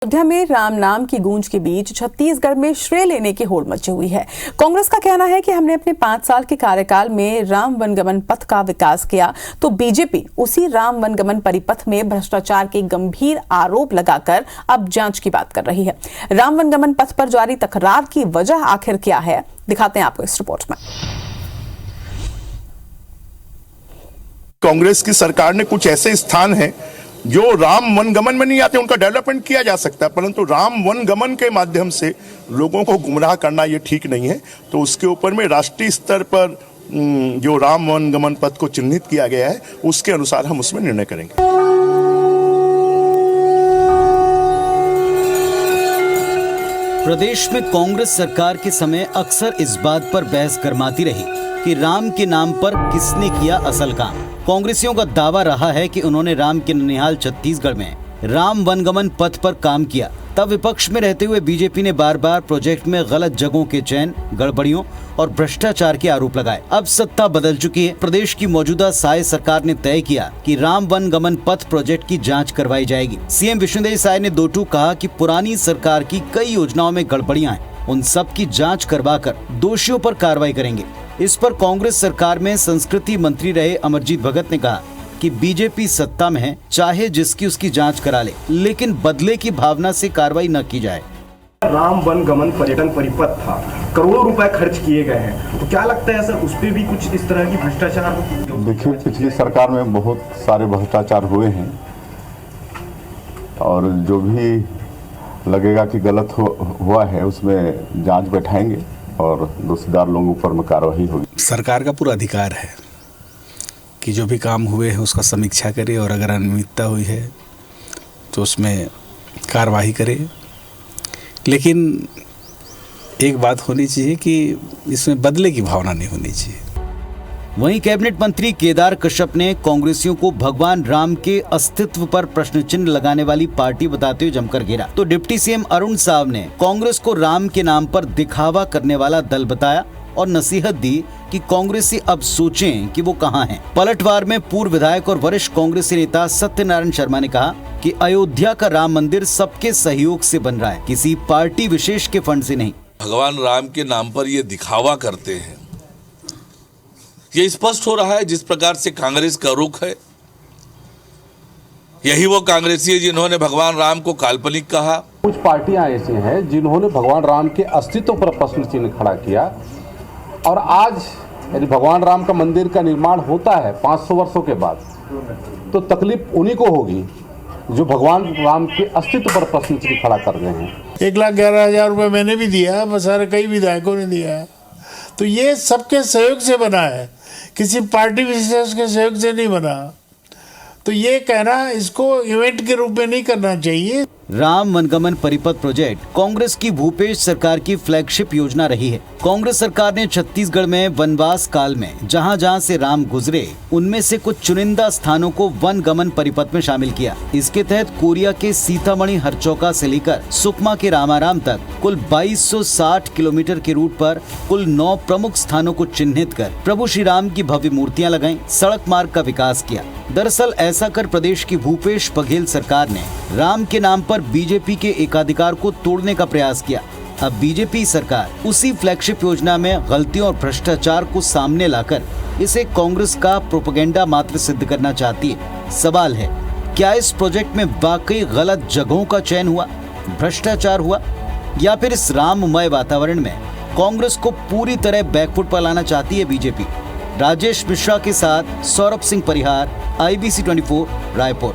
अयोध्या में राम नाम की गूंज के बीच छत्तीसगढ़ में श्रेय लेने की होड़ मची हुई है। कांग्रेस का कहना है कि हमने अपने 5 साल के कार्यकाल में राम वनगमन पथ का विकास किया, तो बीजेपी उसी राम वनगमन परिपथ में भ्रष्टाचार के गंभीर आरोप लगाकर अब जांच की बात कर रही है। राम वनगमन पथ पर जारी तकरार की वजह आखिर क्या है, दिखाते हैं आपको इस रिपोर्ट में। कांग्रेस की सरकार ने कुछ ऐसे स्थान हैं जो राम वनगमन में नहीं आते, उनका डेवलपमेंट किया जा सकता है, परंतु राम वनगमन के माध्यम से लोगों को गुमराह करना ये ठीक नहीं है। तो उसके ऊपर में राष्ट्रीय स्तर पर जो राम वनगमन पथ को चिन्हित किया गया है उसके अनुसार हम उसमें निर्णय करेंगे। प्रदेश में कांग्रेस सरकार के समय अक्सर इस बात पर बहस गरमाती रही कि राम के नाम पर किसने किया असल काम। कांग्रेसियों का दावा रहा है कि उन्होंने राम के ननिहाल छत्तीसगढ़ में राम वनगमन पथ पर काम किया। तब विपक्ष में रहते हुए बीजेपी ने बार बार प्रोजेक्ट में गलत जगहों के चयन, गड़बड़ियों और भ्रष्टाचार के आरोप लगाए। अब सत्ता बदल चुकी है। प्रदेश की मौजूदा साय सरकार ने तय किया कि राम वनगमन पथ प्रोजेक्ट की जांच करवाई जाएगी। सीएम विष्णुदेव साय ने दो टूक कहा कि पुरानी सरकार की कई योजनाओं में गड़बड़ियां हैं, उन सब की जांच करवाकर दोषियों पर कार्रवाई करेंगे। इस पर कांग्रेस सरकार में संस्कृति मंत्री रहे अमरजीत भगत ने कहा कि बीजेपी सत्ता में है, चाहे जिसकी उसकी जांच करा ले, लेकिन बदले की भावना से कार्रवाई न की जाए। राम वनगमन पर्यटन परिपथ था, करोड़ों रुपए खर्च किए गए हैं, तो क्या लगता है सर उस पर भी कुछ इस तरह की भ्रष्टाचार? देखिए, पिछली सरकार में बहुत सारे भ्रष्टाचार हुए हैं और जो भी लगेगा कि गलत हुआ है उसमें जांच बैठाएंगे और दोषीदार लोगों पर में कार्रवाई होगी। सरकार का पूरा अधिकार है कि जो भी काम हुए हैं उसका समीक्षा करे और अगर अनियमितता हुई है तो उसमें कार्रवाई करे, लेकिन एक बात होनी चाहिए कि इसमें बदले की भावना नहीं होनी चाहिए। वहीं कैबिनेट मंत्री केदार कश्यप ने कांग्रेसियों को भगवान राम के अस्तित्व पर प्रश्न चिन्ह लगाने वाली पार्टी बताते हुए जमकर घेरा। तो डिप्टी सीएम अरुण साव ने कांग्रेस को राम के नाम पर दिखावा करने वाला दल बताया और नसीहत दी कि कांग्रेसी अब सोचें कि वो कहां हैं। पलटवार में पूर्व विधायक और वरिष्ठ कांग्रेसी नेता सत्यनारायण शर्मा ने कहा कि अयोध्या का राम मंदिर सबके सहयोग से बन रहा है, किसी पार्टी विशेष के फंड से नहीं। भगवान राम के नाम पर ये दिखावा करते हैं, ये स्पष्ट हो रहा है जिस प्रकार से कांग्रेस का रुख है। यही वो कांग्रेसी है जिन्होंने भगवान राम को काल्पनिक कहा। कुछ पार्टियां ऐसी हैं जिन्होंने भगवान राम के अस्तित्व पर प्रश्न चिन्ह खड़ा किया और आज यदि भगवान राम का मंदिर का निर्माण होता है 500 वर्षों के बाद, तो तकलीफ उन्हीं को होगी जो भगवान राम के अस्तित्व पर प्रश्न चिन्ह खड़ा कर रहे हैं। 1,11,000 रुपये मैंने भी दिया, बसारे कई विधायकों ने दिया है, तो ये सबके सहयोग से बना है, किसी पार्टी विशेष के सहयोग से नहीं बना। तो ये कहना इसको इवेंट के रूप में नहीं करना चाहिए। राम वनगमन परिपथ प्रोजेक्ट कांग्रेस की भूपेश सरकार की फ्लैगशिप योजना रही है। कांग्रेस सरकार ने छत्तीसगढ़ में वनवास काल में जहां जहां से राम गुजरे, उनमें से कुछ चुनिंदा स्थानों को वनगमन परिपथ में शामिल किया। इसके तहत कोरिया के सीतामढ़ी हरचौका से लेकर सुकमा के रामाराम तक कुल 2260 किलोमीटर के रूट पर कुल 9 प्रमुख स्थानों को चिन्हित कर प्रभु श्री राम की भव्य मूर्तियां लगाई, सड़क मार्ग का विकास किया। दरअसल ऐसा कर प्रदेश की भूपेश बघेल सरकार ने राम के नाम पर बीजेपी के एकाधिकार को तोड़ने का प्रयास किया। अब बीजेपी सरकार उसी फ्लैगशिप योजना में गलतियों और भ्रष्टाचार को सामने लाकर इसे कांग्रेस का प्रोपेगेंडा मात्र सिद्ध करना चाहती है। सवाल है, क्या इस प्रोजेक्ट में वाकई गलत जगहों का चयन हुआ, भ्रष्टाचार हुआ, या फिर इस राममय वातावरण में कांग्रेस को पूरी तरह बैकफुट पर लाना चाहती है बीजेपी? राजेश मिश्रा के साथ सौरभ सिंह परिहार, IBC 24 रायपुर।